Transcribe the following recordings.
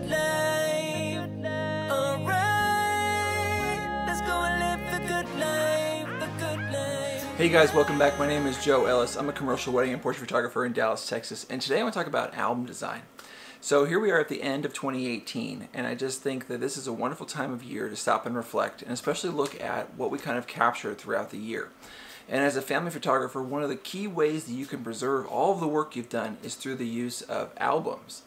good life. Alright, let's go and live the good life, the good life. Hey guys, welcome back. My name is Joe Ellis. I'm a commercial wedding and portrait photographer in Dallas, Texas. And today I want to talk about album design. So here we are at the end of 2018, and I just think that this is a wonderful time of year to stop and reflect, and especially look at what we kind of captured throughout the year. And as a family photographer, one of the key ways that you can preserve all of the work you've done is through the use of albums.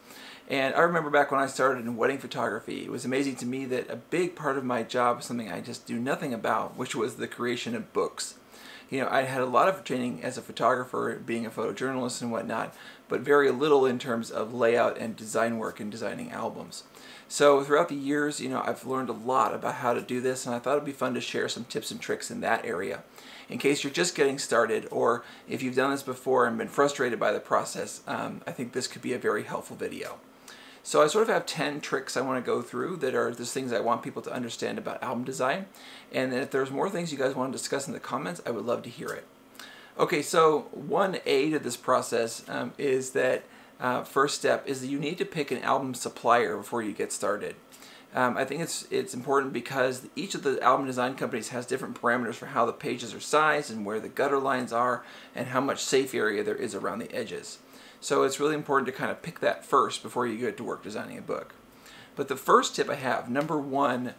And I remember back when I started in wedding photography, it was amazing to me that a big part of my job was something I just do nothing about, which was the creation of books. You know, I had a lot of training as a photographer, being a photojournalist and whatnot, but very little in terms of layout and design work and designing albums. So throughout the years, you know, I've learned a lot about how to do this, and I thought it'd be fun to share some tips and tricks in that area. In case you're just getting started, or if you've done this before and been frustrated by the process, I think this could be a very helpful video. So I sort of have 10 tricks I want to go through that are just things I want people to understand about album design. And then if there's more things you guys want to discuss in the comments, I would love to hear it. Okay, so 1A to this process is that first step is that you need to pick an album supplier before you get started. I think it's important because each of the album design companies has different parameters for how the pages are sized and where the gutter lines are and how much safe area there is around the edges. So it's really important to kind of pick that first before you get to work designing a book. But the first tip I have, number one,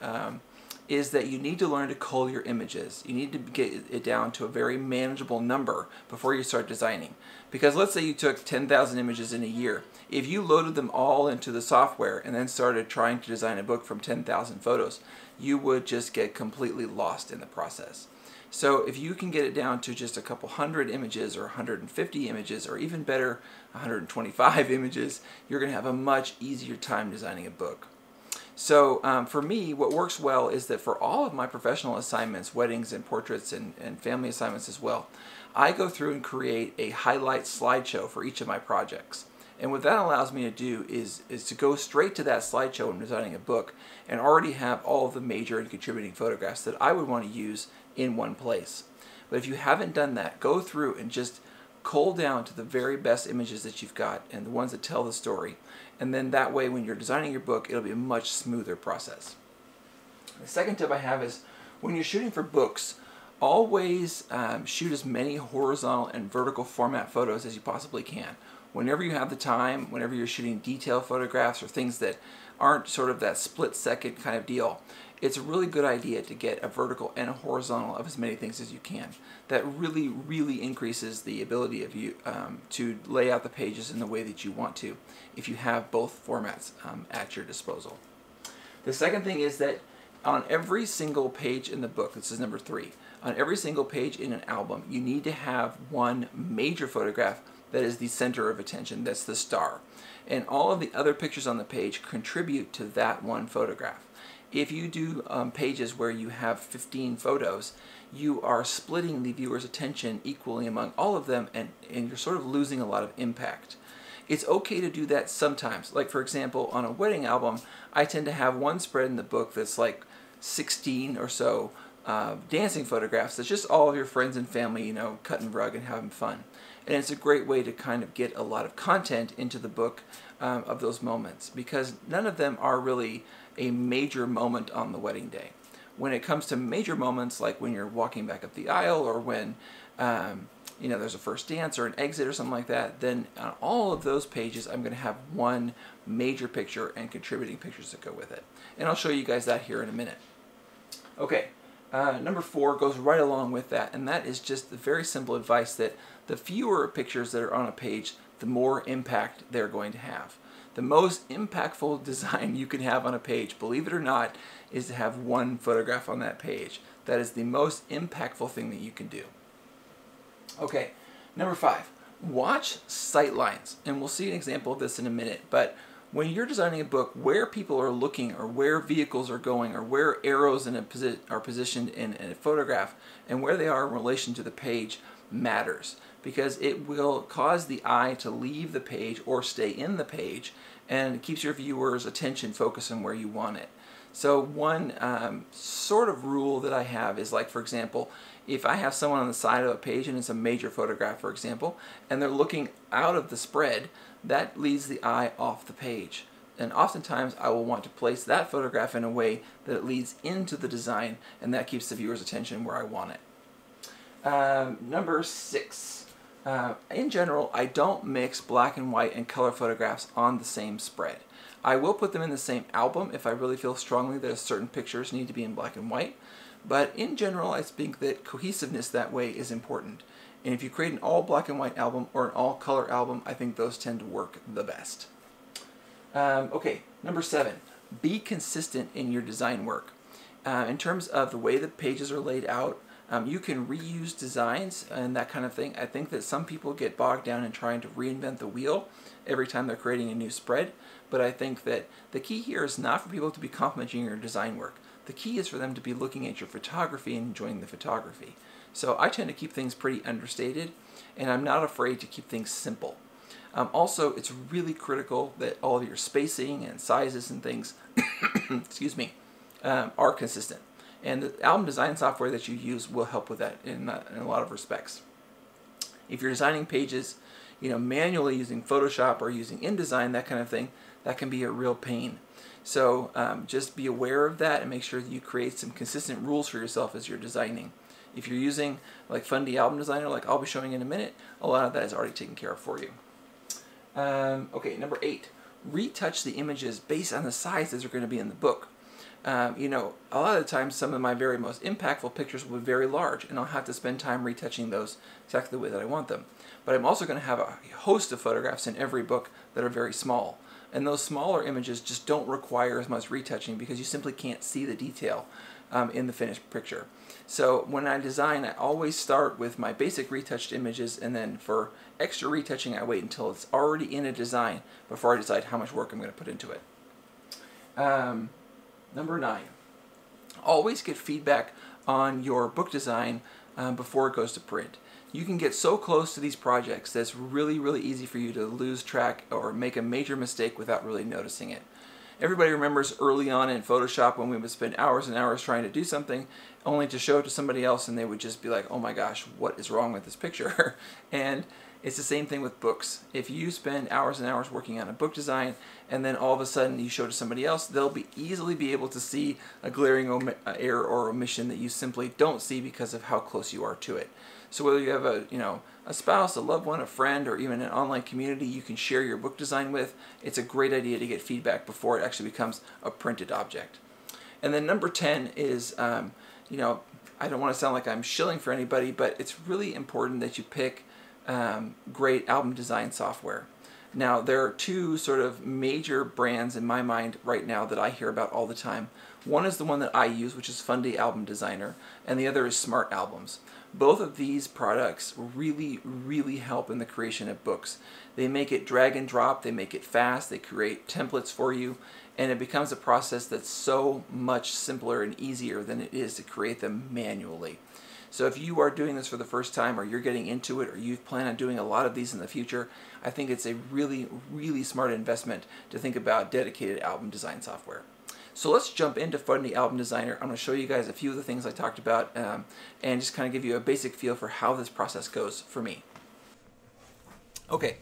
is that you need to learn to cull your images. You need to get it down to a very manageable number before you start designing. Because let's say you took 10,000 images in a year. If you loaded them all into the software and then started trying to design a book from 10,000 photos, you would just get completely lost in the process. So if you can get it down to just a couple hundred images or 150 images, or even better, 125 images, you're going to have a much easier time designing a book. So for me, what works well is that for all of my professional assignments, weddings and portraits and family assignments as well, I go through and create a highlight slideshow for each of my projects. And what that allows me to do is to go straight to that slideshow when designing a book and already have all of the major and contributing photographs that I would want to use in one place. But if you haven't done that, go through and just cull down to the very best images that you've got and the ones that tell the story. And then that way when you're designing your book, it'll be a much smoother process. The second tip I have is when you're shooting for books, always shoot as many horizontal and vertical format photos as you possibly can. Whenever you have the time, whenever you're shooting detail photographs or things that aren't sort of that split-second kind of deal, it's a really good idea to get a vertical and a horizontal of as many things as you can. That really, really increases the ability of you to lay out the pages in the way that you want to if you have both formats at your disposal. The second thing is that on every single page in the book, this is number 3, on every single page in an album, you need to have one major photograph that is the center of attention, that's the star. And all of the other pictures on the page contribute to that one photograph. If you do pages where you have 15 photos, you are splitting the viewer's attention equally among all of them, and you're sort of losing a lot of impact. It's okay to do that sometimes. Like for example, on a wedding album, I tend to have one spread in the book that's like 16 or so dancing photographs. That's just all of your friends and family, you know, cutting rug and having fun. And it's a great way to kind of get a lot of content into the book of those moments, because none of them are really a major moment on the wedding day. When it comes to major moments, like when you're walking back up the aisle, or when you know, there's a first dance or an exit or something like that, then on all of those pages I'm going to have one major picture and contributing pictures that go with it. And I'll show you guys that here in a minute. Okay, number 4 goes right along with that, and that is just the very simple advice that the fewer pictures that are on a page, the more impact they're going to have. The most impactful design you can have on a page, believe it or not, is to have one photograph on that page. That is the most impactful thing that you can do. Okay, number 5, watch sight lines. And we'll see an example of this in a minute, but when you're designing a book, where people are looking or where vehicles are going or where arrows are positioned in a photograph and where they are in relation to the page matters, because it will cause the eye to leave the page or stay in the page, and it keeps your viewer's attention focused on where you want it. So one sort of rule that I have is, like, for example, if I have someone on the side of a page and it's a major photograph, for example, and they're looking out of the spread, that leads the eye off the page. And oftentimes I will want to place that photograph in a way that it leads into the design, and that keeps the viewer's attention where I want it. Number 6. In general, I don't mix black and white and color photographs on the same spread. I will put them in the same album if I really feel strongly that certain pictures need to be in black and white. But in general, I think that cohesiveness that way is important. And if you create an all black and white album or an all color album, I think those tend to work the best. Okay, number 7. Be consistent in your design work. In terms of the way the pages are laid out, you can reuse designs and that kind of thing. I think that some people get bogged down in trying to reinvent the wheel every time they're creating a new spread, but I think that the key here is not for people to be complimenting your design work. The key is for them to be looking at your photography and enjoying the photography. So I tend to keep things pretty understated, and I'm not afraid to keep things simple. Also, it's really critical that all of your spacing and sizes and things excuse me, are consistent. And the album design software that you use will help with that in a lot of respects. If you're designing pages, manually using Photoshop or using InDesign, that kind of thing, that can be a real pain. So just be aware of that and make sure that you create some consistent rules for yourself as you're designing. If you're using like Fundy Album Designer, like I'll be showing in a minute, a lot of that is already taken care of for you. Okay, number 8. Retouch the images based on the size that are going to be in the book. A lot of the times some of my very most impactful pictures will be very large, and I'll have to spend time retouching those exactly the way that I want them. But I'm also going to have a host of photographs in every book that are very small. And those smaller images just don't require as much retouching because you simply can't see the detail in the finished picture. So when I design, I always start with my basic retouched images, and then for extra retouching I wait until it's already in a design before I decide how much work I'm going to put into it. Number 9. Always get feedback on your book design before it goes to print. You can get so close to these projects that it's really, really easy for you to lose track or make a major mistake without really noticing it. Everybody remembers early on in Photoshop when we would spend hours and hours trying to do something only to show it to somebody else and they would just be like, oh my gosh, what is wrong with this picture? And it's the same thing with books. If you spend hours and hours working on a book design and then all of a sudden you show it to somebody else, they'll easily be able to see a glaring error or omission that you simply don't see because of how close you are to it. So whether you have a spouse, a loved one, a friend, or even an online community you can share your book design with, it's a great idea to get feedback before it actually becomes a printed object. And then number 10 is, I don't want to sound like I'm shilling for anybody, but it's really important that you pick great album design software. Now, there are 2 sort of major brands in my mind right now that I hear about all the time. One is the one that I use, which is Fundy Album Designer, and the other is Smart Albums. Both of these products really, really help in the creation of books. They make it drag and drop, they make it fast, they create templates for you, and it becomes a process that's so much simpler and easier than it is to create them manually. So if you are doing this for the first time, or you're getting into it, or you plan on doing a lot of these in the future, I think it's a really, really smart investment to think about dedicated album design software. So let's jump into Fundy Album Designer. I'm going to show you guys a few of the things I talked about and just kind of give you a basic feel for how this process goes for me. Okay,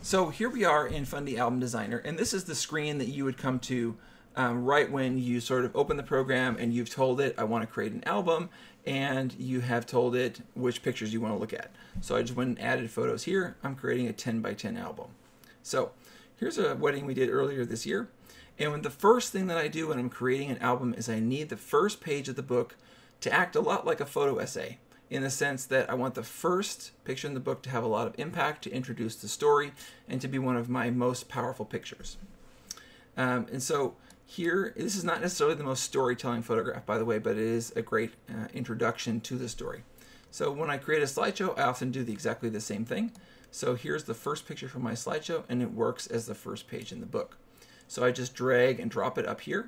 so here we are in Fundy Album Designer, and this is the screen that you would come to right when you sort of open the program and you've told it, I want to create an album, and you have told it which pictures you want to look at. So I just went and added photos here. I'm creating a 10 by 10 album. So here's a wedding we did earlier this year. And the first thing that I do when I'm creating an album is I need the first page of the book to act a lot like a photo essay, in the sense that I want the first picture in the book to have a lot of impact, to introduce the story, and to be one of my most powerful pictures. And so here, this is not necessarily the most storytelling photograph, by the way, but it is a great introduction to the story. So when I create a slideshow, I often do exactly the same thing. So here's the first picture from my slideshow, and it works as the first page in the book. So I just drag and drop it up here,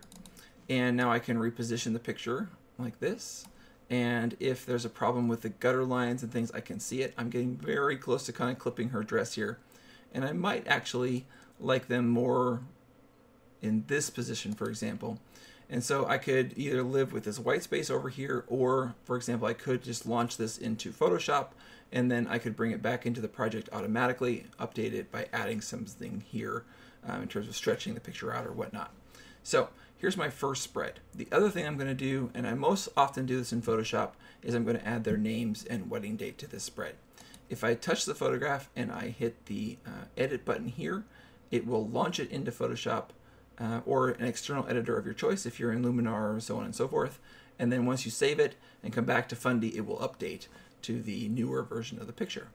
and now I can reposition the picture like this. And if there's a problem with the gutter lines and things, I can see it. I'm getting very close to kind of clipping her dress here. And I might actually like them more in this position, for example. And so I could either live with this white space over here, or, for example, I could just launch this into Photoshop and then I could bring it back into the project automatically, update it by adding something here in terms of stretching the picture out or whatnot. So here's my first spread. The other thing I'm going to do, and I most often do this in Photoshop, is I'm going to add their names and wedding date to this spread. If I touch the photograph and I hit the edit button here, it will launch it into Photoshop or an external editor of your choice if you're in Luminar or so on and so forth. And then once you save it and come back to Fundy, it will update to the newer version of the picture.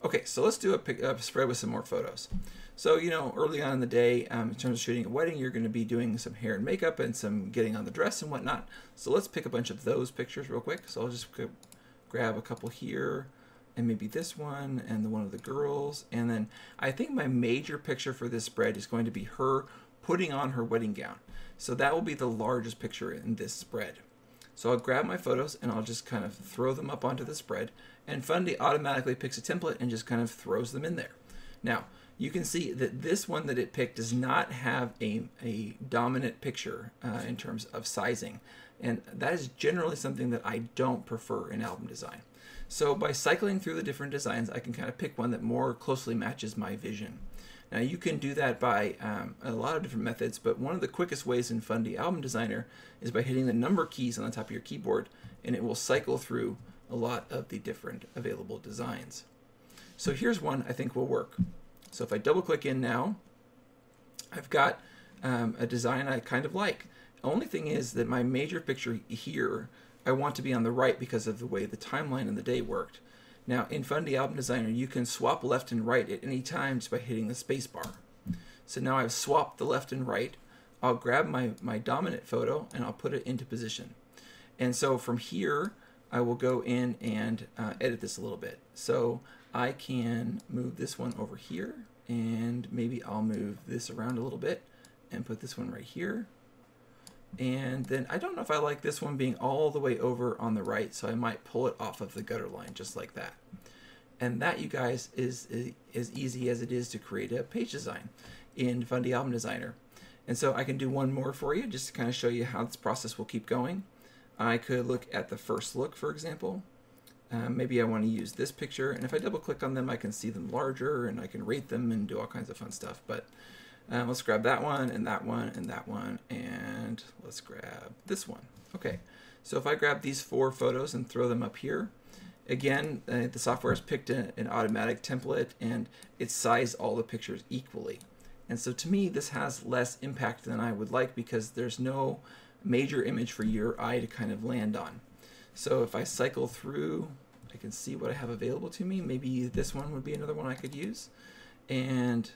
Okay, so let's do a spread with some more photos. So, you know, early on in the day, in terms of shooting a wedding, you're going to be doing some hair and makeup and some getting on the dress and whatnot. So let's pick a bunch of those pictures real quick. So I'll just grab a couple here, and maybe this one, and the one of the girls. And then I think my major picture for this spread is going to be her putting on her wedding gown. So that will be the largest picture in this spread. So I'll grab my photos and I'll just kind of throw them up onto the spread, and Fundy automatically picks a template and just kind of throws them in there. Now, you can see that this one that it picked does not have a dominant picture in terms of sizing, and that is generally something that I don't prefer in album design. So by cycling through the different designs, I can kind of pick one that more closely matches my vision. Now you can do that by a lot of different methods, but one of the quickest ways in Fundy Album Designer is by hitting the number keys on the top of your keyboard, and it will cycle through a lot of the different available designs. So here's one I think will work. So if I double click in now, I've got a design I kind of like. The only thing is that my major picture here, I want to be on the right because of the way the timeline in the day worked. Now in Fundy Album Designer, you can swap left and right at any time just by hitting the space bar. So now I've swapped the left and right. I'll grab my dominant photo and I'll put it into position. And so from here, I will go in and edit this a little bit. So I can move this one over here, and maybe I'll move this around a little bit and put this one right here. And then I don't know if I like this one being all the way over on the right, so I might pull it off of the gutter line just like that. And that, you guys, is as easy as it is to create a page design in Fundy Album Designer. And so I can do one more for you just to kind of show you how this process will keep going. I could look at the first look, for example. Maybe I want to use this picture, and if I double click on them, I can see them larger and I can rate them and do all kinds of fun stuff. But let's grab that one and that one and that one, and let's grab this one. Okay, so if I grab these 4 photos and throw them up here, again, the software has picked an automatic template and it's sized all the pictures equally. And so to me, this has less impact than I would like because there's no major image for your eye to kind of land on. So if I cycle through, I can see what I have available to me. Maybe this one would be another one I could use. And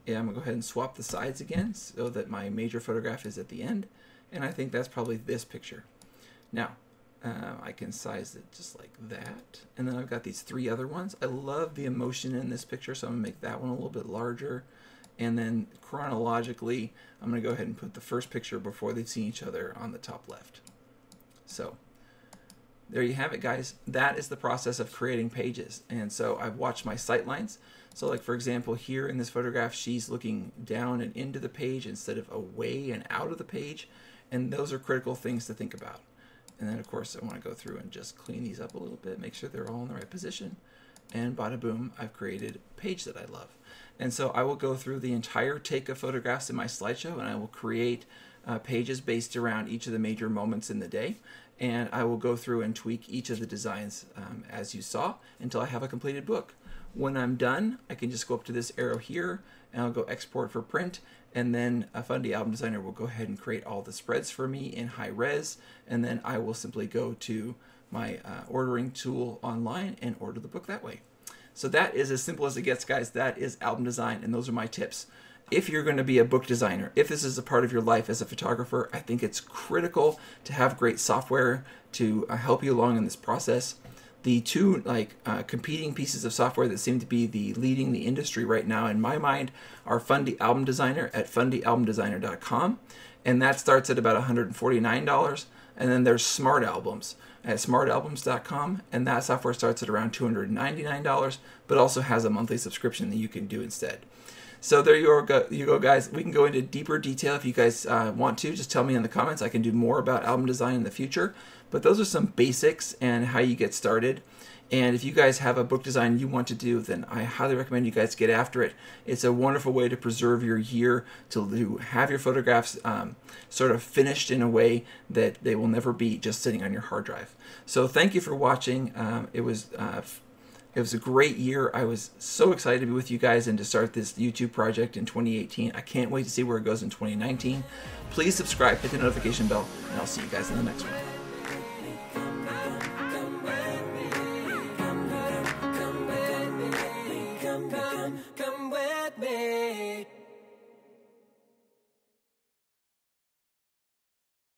yeah, I'm gonna go ahead and swap the sides again so that my major photograph is at the end. And I think that's probably this picture. Now, I can size it just like that. And then I've got these 3 other ones. I love the emotion in this picture, so I'm gonna make that one a little bit larger. And then chronologically, I'm gonna go ahead and put the first picture before they've seen each other on the top left. So there you have it, guys. That is the process of creating pages. And so I've watched my sight lines. So like, for example, here in this photograph, she's looking down and into the page instead of away and out of the page. And those are critical things to think about. And then, of course, I want to go through and just clean these up a little bit, make sure they're all in the right position. And bada boom, I've created a page that I love. And so I will go through the entire take of photographs in my slideshow, and I will create pages based around each of the major moments in the day. And I will go through and tweak each of the designs as you saw until I have a completed book. When I'm done, I can just go up to this arrow here and I'll go export for print, and then a Fundy Album Designer will go ahead and create all the spreads for me in high res, and then I will simply go to my ordering tool online and order the book that way. So that is as simple as it gets, guys. That is album design, and those are my tips. If you're going to be a book designer, if this is a part of your life as a photographer, I think it's critical to have great software to help you along in this process. The 2 competing pieces of software that seem to be leading the industry right now in my mind are Fundy Album Designer at fundyalbumdesigner.com, and that starts at about $149. And then there's Smart Albums at smartalbums.com, and that software starts at around $299, but also has a monthly subscription that you can do instead. So there you go, guys. We can go into deeper detail if you guys want to. Just tell me in the comments. I can do more about album design in the future. But those are some basics and how you get started. And if you guys have a book design you want to do, then I highly recommend you guys get after it. It's a wonderful way to preserve your year, to have your photographs sort of finished in a way that they will never be just sitting on your hard drive. So thank you for watching. It was a great year. I was so excited to be with you guys and to start this YouTube project in 2018. I can't wait to see where it goes in 2019. Please subscribe, hit the notification bell, and I'll see you guys in the next one.